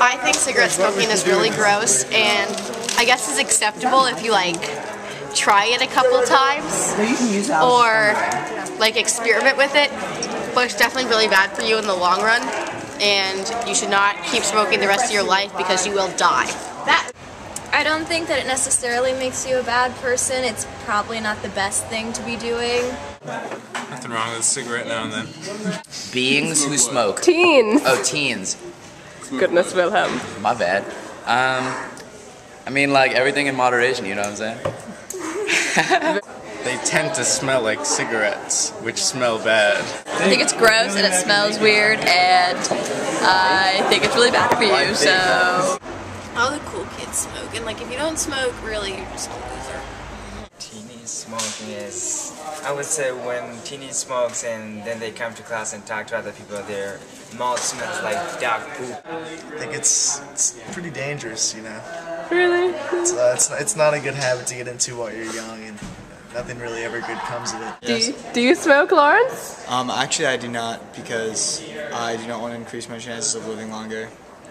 I think cigarette smoking is really gross, and I guess it's acceptable if you like try it a couple times or like experiment with it, but it's definitely really bad for you in the long run, and you should not keep smoking the rest of your life because you will die. I don't think that it necessarily makes you a bad person. It's probably not the best thing to be doing. Nothing wrong with a cigarette now and then. Beings who smoke. Teens. Oh, teens. Goodness, Wilhelm. My bad. I mean, like, everything in moderation, you know what I'm saying? They tend to smell like cigarettes, which smell bad. I think it's gross and it smells weird, and I think it's really bad for you, so... All the cool kids smoke, and like if you don't smoke, really, you're just a loser. Teenage smoking is, I would say when teenage smokes and then they come to class and talk to other people, their mouth smells like dog poop. I think it's pretty dangerous, you know. Really? It's not a good habit to get into while you're young, and nothing really ever good comes of it. Do you smoke, Lawrence? Actually I do not, because I do not want to increase my chances of living longer.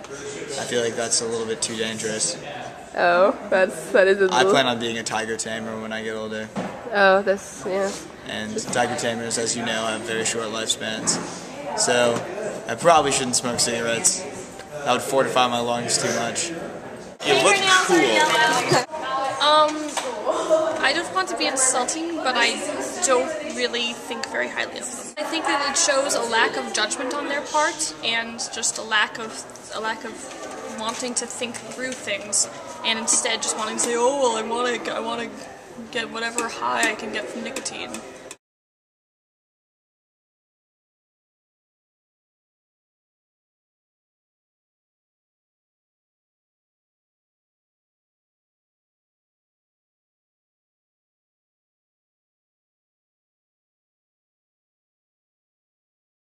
I feel like that's a little bit too dangerous. Oh, that is a little... I plan on being a tiger tamer when I get older. Oh, that's, yeah. And tiger tamers, as you know, have very short lifespans. So, I probably shouldn't smoke cigarettes. That would fortify my lungs too much. You look cool. I don't want to be insulting, but I don't really think very highly of them. I think that it shows a lack of judgment on their part, and just a lack of wanting to think through things, and instead just wanting to say, oh well, I want to get whatever high I can get from nicotine.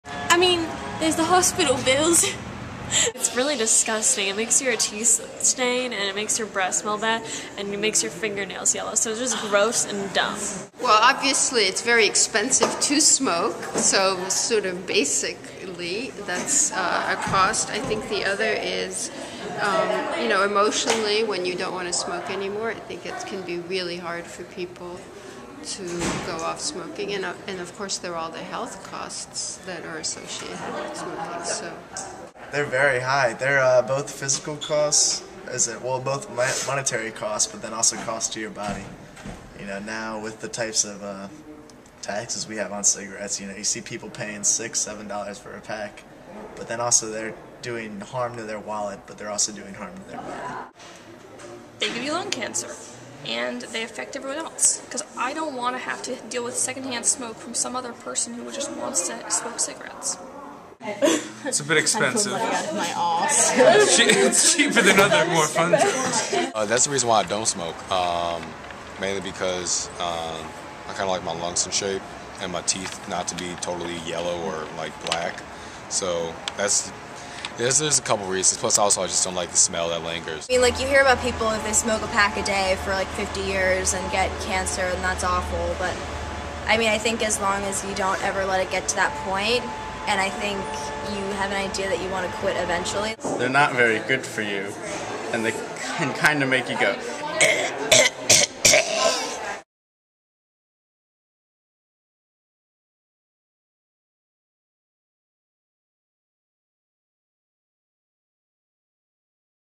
I mean, there's the hospital bills. It's really disgusting. It makes your teeth stain, and it makes your breath smell bad, and it makes your fingernails yellow. So it's just gross and dumb. Well, obviously it's very expensive to smoke, so sort of basically that's a cost. I think the other is, you know, emotionally, when you don't want to smoke anymore, I think it can be really hard for people to go off smoking, and of course there are all the health costs that are associated with smoking. So They're very high. They're both physical costs, both monetary costs, but then also cost to your body. You know, now with the types of taxes we have on cigarettes, you know, you see people paying $6, $7 for a pack, but then also they're doing harm to their wallet, but they're also doing harm to their body. They give you lung cancer, and they affect everyone else. Because I don't want to have to deal with secondhand smoke from some other person who just wants to smoke cigarettes. It's a bit expensive. my It's cheaper than other more fun drugs. That's the reason why I don't smoke. Mainly because I kind of like my lungs in shape and my teeth not to be totally yellow or like black. So there's a couple reasons. Plus also I just don't like the smell that lingers. I mean, like, you hear about people if they smoke a pack a day for like 50 years and get cancer, and that's awful, but I mean, I think as long as you don't ever let it get to that point, and I think you have an idea that you want to quit eventually. They're not very good for you, and they can kind of make you go.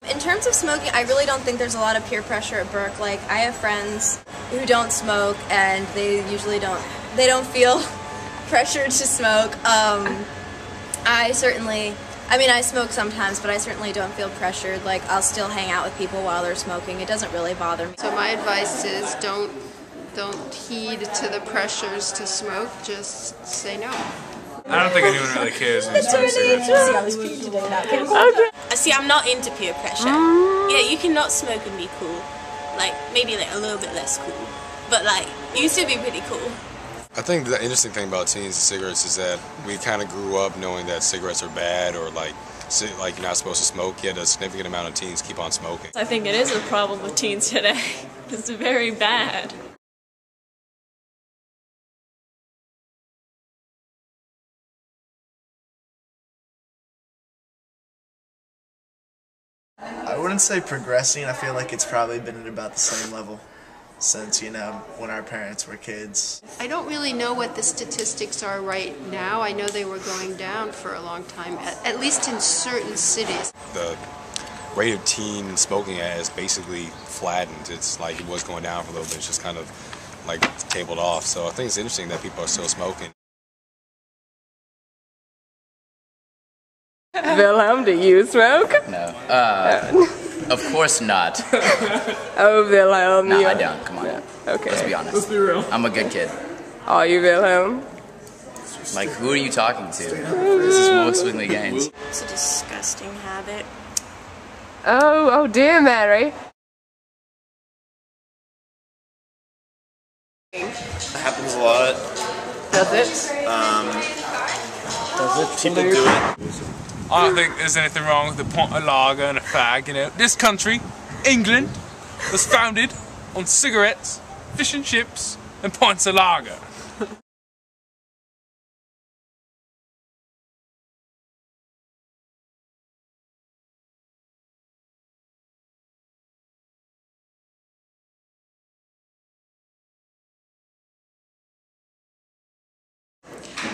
In terms of smoking, I really don't think there's a lot of peer pressure at Burke. Like, I have friends who don't smoke, and they usually don't feel pressured to smoke. I smoke sometimes, but I certainly don't feel pressured. Like, I'll still hang out with people while they're smoking. It doesn't really bother me. So my advice is don't heed to the pressures to smoke, just say no. I don't think anyone really cares when you smoke cigarettes. Okay. See, I'm not into peer pressure. Yeah, you cannot smoke and be cool. Like, maybe like a little bit less cool. But like, you can still be pretty cool. I think the interesting thing about teens and cigarettes is that we kind of grew up knowing that cigarettes are bad or like you're not supposed to smoke, yet a significant amount of teens keep on smoking. I think it is a problem with teens today. It's very bad. I wouldn't say progressing. I feel like it's probably been at about the same level since, you know, when our parents were kids. I don't really know what the statistics are right now. I know they were going down for a long time, at least in certain cities. The rate of teen smoking has basically flattened. It's like it was going down for a little bit. It's just kind of like tabled off. So I think it's interesting that people are still smoking. Wilhelm, do you smoke? No. Of course not. Oh, Wilhelm. No, you... I don't. Come on. Yeah. Okay. Let's be honest. Let's be real. I'm a good kid. Are you Wilhelm? Like, who are you talking to? This is most Swingley Gaines. It's a disgusting habit. Oh dear, Mary. It happens a lot. Does it? People do it. I don't think there's anything wrong with a pint of lager and a fag, you know. This country, England, was founded on cigarettes, fish and chips, and pints of lager.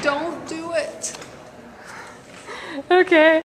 Don't do it. Okay.